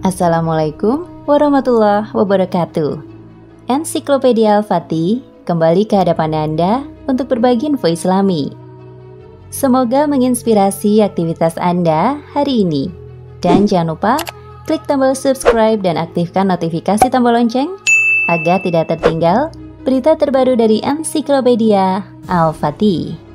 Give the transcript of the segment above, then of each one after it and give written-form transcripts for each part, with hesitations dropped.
Assalamualaikum warahmatullahi wabarakatuh. Ensiklopedia Al-Fatih kembali ke hadapan Anda untuk berbagi info Islami. Semoga menginspirasi aktivitas Anda hari ini. Dan jangan lupa klik tombol subscribe dan aktifkan notifikasi tombol lonceng agar tidak tertinggal berita terbaru dari Ensiklopedia Al-Fatih.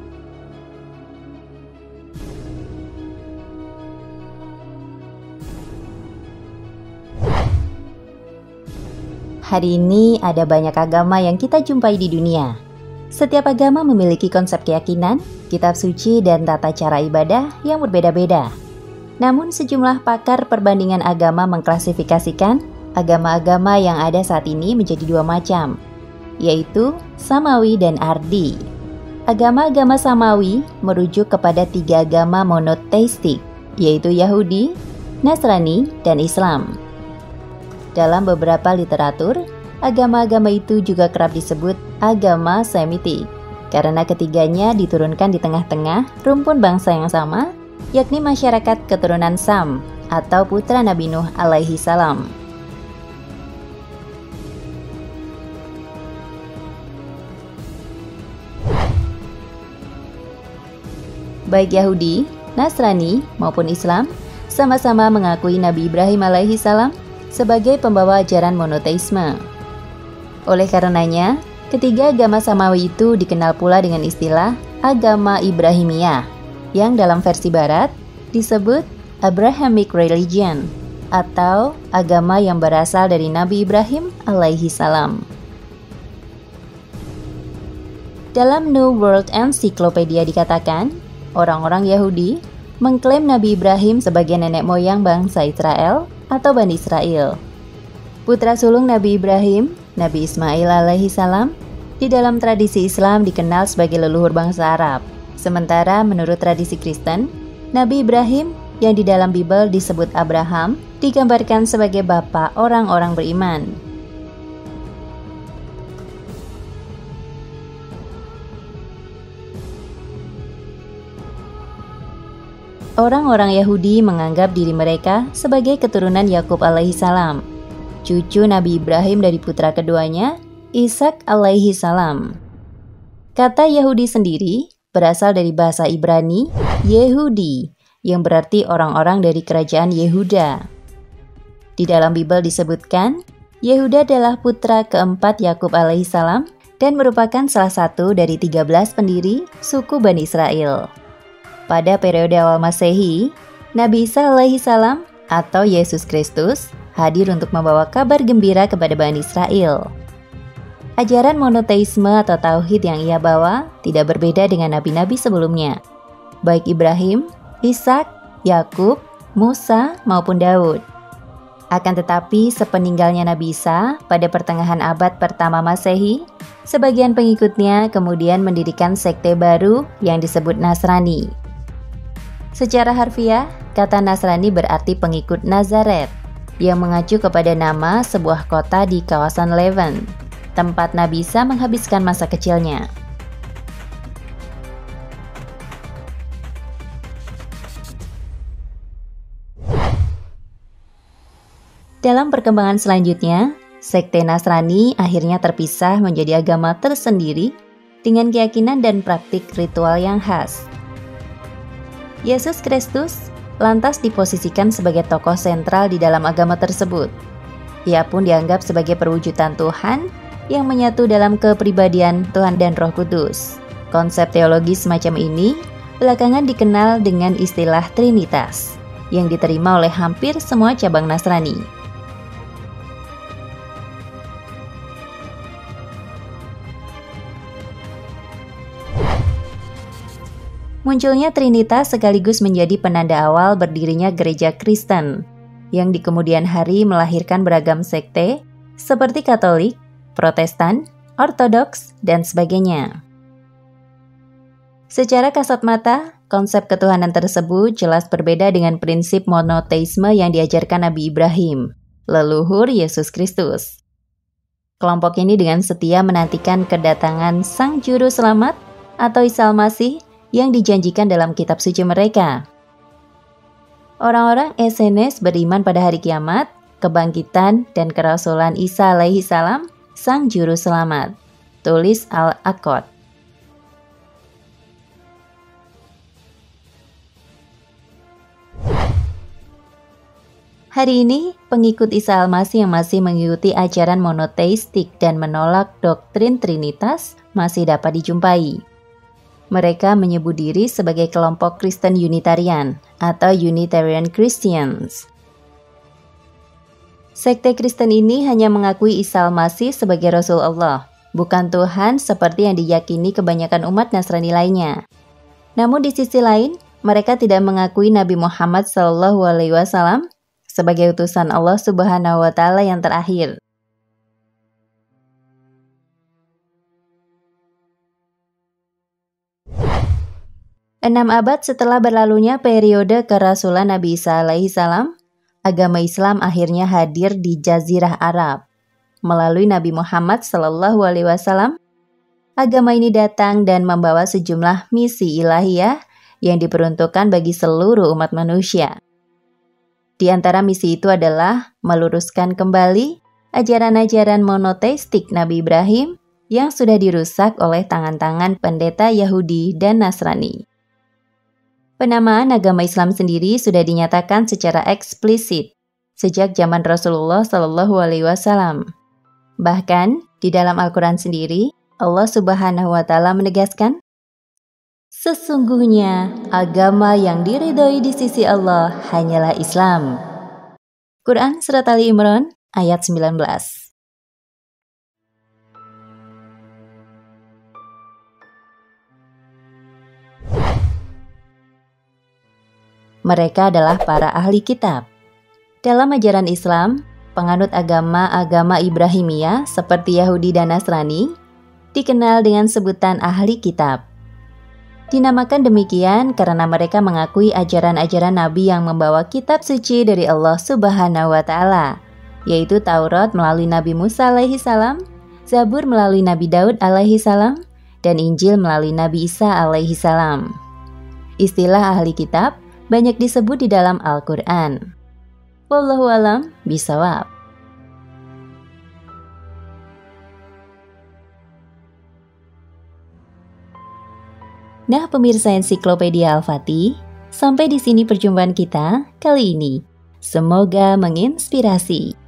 Hari ini ada banyak agama yang kita jumpai di dunia. Setiap agama memiliki konsep keyakinan, kitab suci, dan tata cara ibadah yang berbeda-beda. Namun sejumlah pakar perbandingan agama mengklasifikasikan agama-agama yang ada saat ini menjadi dua macam, yaitu Samawi dan Ardi. Agama-agama Samawi merujuk kepada tiga agama monoteistik, yaitu Yahudi, Nasrani, dan Islam. Dalam beberapa literatur, agama-agama itu juga kerap disebut agama Semitik, karena ketiganya diturunkan di tengah-tengah rumpun bangsa yang sama, yakni masyarakat keturunan Sam atau putra Nabi Nuh alaihi salam. Baik Yahudi, Nasrani, maupun Islam sama-sama mengakui Nabi Ibrahim alaihi salam sebagai pembawa ajaran monoteisme. Oleh karenanya, ketiga agama Samawi itu dikenal pula dengan istilah agama Ibrahimiyah, yang dalam versi barat disebut Abrahamic Religion, atau agama yang berasal dari Nabi Ibrahim alaihi salam. Dalam New World Encyclopedia dikatakan, orang-orang Yahudi mengklaim Nabi Ibrahim sebagai nenek moyang bangsa Israel atau Bani Israel. Putra sulung Nabi Ibrahim, Nabi Ismail alaihi salam, di dalam tradisi Islam dikenal sebagai leluhur bangsa Arab. Sementara menurut tradisi Kristen, Nabi Ibrahim yang di dalam Bible disebut Abraham digambarkan sebagai bapa orang-orang beriman. Orang-orang Yahudi menganggap diri mereka sebagai keturunan Yakub alaihi salam, cucu Nabi Ibrahim dari putra keduanya, Ishak alaihi salam. Kata Yahudi sendiri berasal dari bahasa Ibrani, Yehudi, yang berarti orang-orang dari kerajaan Yehuda. Di dalam Bible disebutkan, Yehuda adalah putra keempat Yakub alaihi salam dan merupakan salah satu dari 13 pendiri suku Bani Israel. Pada periode awal Masehi, Nabi Isa alaihi salam atau Yesus Kristus hadir untuk membawa kabar gembira kepada Bani Israel. Ajaran monoteisme atau tauhid yang ia bawa tidak berbeda dengan nabi-nabi sebelumnya, baik Ibrahim, Ishak, Yakub, Musa maupun Daud. Akan tetapi sepeninggalnya Nabi Isa pada pertengahan abad pertama Masehi, sebagian pengikutnya kemudian mendirikan sekte baru yang disebut Nasrani. Secara harfiah, kata Nasrani berarti pengikut Nazaret, yang mengacu kepada nama sebuah kota di kawasan Levant, tempat Nabi Isa menghabiskan masa kecilnya. Dalam perkembangan selanjutnya, sekte Nasrani akhirnya terpisah menjadi agama tersendiri dengan keyakinan dan praktik ritual yang khas. Yesus Kristus lantas diposisikan sebagai tokoh sentral di dalam agama tersebut. Ia pun dianggap sebagai perwujudan Tuhan yang menyatu dalam kepribadian Tuhan dan Roh Kudus. Konsep teologi semacam ini belakangan dikenal dengan istilah Trinitas, yang diterima oleh hampir semua cabang Nasrani. Munculnya Trinitas sekaligus menjadi penanda awal berdirinya gereja Kristen, yang di kemudian hari melahirkan beragam sekte seperti Katolik, Protestan, Ortodoks, dan sebagainya. Secara kasat mata, konsep ketuhanan tersebut jelas berbeda dengan prinsip monoteisme yang diajarkan Nabi Ibrahim, leluhur Yesus Kristus. Kelompok ini dengan setia menantikan kedatangan Sang Juru Selamat atau Isa Al-Masih yang dijanjikan dalam kitab suci mereka. Orang-orang SNS beriman pada hari kiamat kebangkitan dan kerasulan Isa alaihi salam, sang juru selamat. Tulis Al-Aqad. Hari ini, pengikut Isa Al-Masih yang masih mengikuti ajaran monoteistik dan menolak doktrin Trinitas masih dapat dijumpai. Mereka menyebut diri sebagai kelompok Kristen Unitarian atau Unitarian Christians. Sekte Kristen ini hanya mengakui Isa Al-Masih sebagai Rasul Allah, bukan Tuhan seperti yang diyakini kebanyakan umat Nasrani lainnya. Namun di sisi lain, mereka tidak mengakui Nabi Muhammad SAW sebagai utusan Allah Subhanahu wa Ta'ala yang terakhir. Enam abad setelah berlalunya periode kerasulan Nabi Isa alaihi salam, agama Islam akhirnya hadir di Jazirah Arab. Melalui Nabi Muhammad SAW, agama ini datang dan membawa sejumlah misi ilahiyah yang diperuntukkan bagi seluruh umat manusia. Di antara misi itu adalah meluruskan kembali ajaran-ajaran monoteistik Nabi Ibrahim yang sudah dirusak oleh tangan-tangan pendeta Yahudi dan Nasrani. Penamaan agama Islam sendiri sudah dinyatakan secara eksplisit sejak zaman Rasulullah SAW. Bahkan di dalam Al-Quran sendiri, Allah Subhanahu wa Ta'ala menegaskan, sesungguhnya agama yang diridhoi di sisi Allah hanyalah Islam. Quran Surat Ali Imran ayat 19. Mereka adalah para ahli kitab. Dalam ajaran Islam, penganut agama Ibrahimiyah seperti Yahudi dan Nasrani dikenal dengan sebutan ahli kitab. Dinamakan demikian karena mereka mengakui ajaran-ajaran Nabi yang membawa kitab suci dari Allah Subhanahu wa Ta'ala, yaitu Taurat melalui Nabi Musa alaihi salam, Zabur melalui Nabi Daud alaihi salam, dan Injil melalui Nabi Isa alaihi salam. Istilah ahli kitab banyak disebut di dalam Al-Quran. Wallahu a'lam bishawab. Nah, pemirsa Ensiklopedia Al-Fatih, sampai di sini perjumpaan kita kali ini. Semoga menginspirasi.